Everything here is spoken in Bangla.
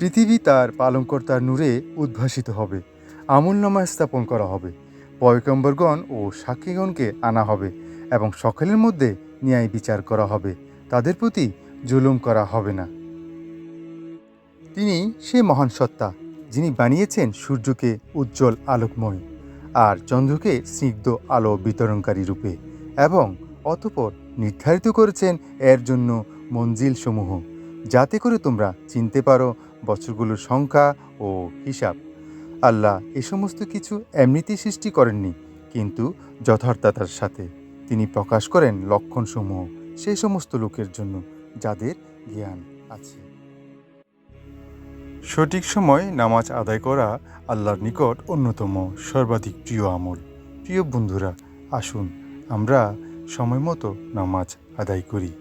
পৃথিবী তার পালনকর্তার নূরে উদ্ভাসিত হবে। আমলনামা স্থাপন করা হবে, পয়গম্বরগণ ও সাক্ষীগণকে আনা হবে এবং সকলের মধ্যে ন্যায় বিচার করা হবে। তাদের প্রতি জুলুম করা হবে না। তিনি সে মহান সত্তা যিনি বানিয়েছেন সূর্যকে উজ্জ্বল আলোকময় আর চন্দ্রকে স্নিগ্ধ আলো বিতরণকারী রূপে এবং অতঃপর নির্ধারিত করেছেন এর জন্য মঞ্জিল সমূহ, যাতে করে তোমরা চিনতে পারো বছরগুলোর সংখ্যা ও হিসাব। আল্লাহ এ সমস্ত কিছু এমনিতেই সৃষ্টি করেননি, কিন্তু যথার্থতার সাথে তিনি প্রকাশ করেন লক্ষণসমূহ সেই সমস্ত লোকের জন্য যাদের জ্ঞান আছে। সঠিক সময় নামাজ আদায় করা আল্লাহর নিকট অন্যতম সর্বাধিক প্রিয় আমল। প্রিয় বন্ধুরা, আসুন আমরা সময় মতো নামাজ আদায় করি।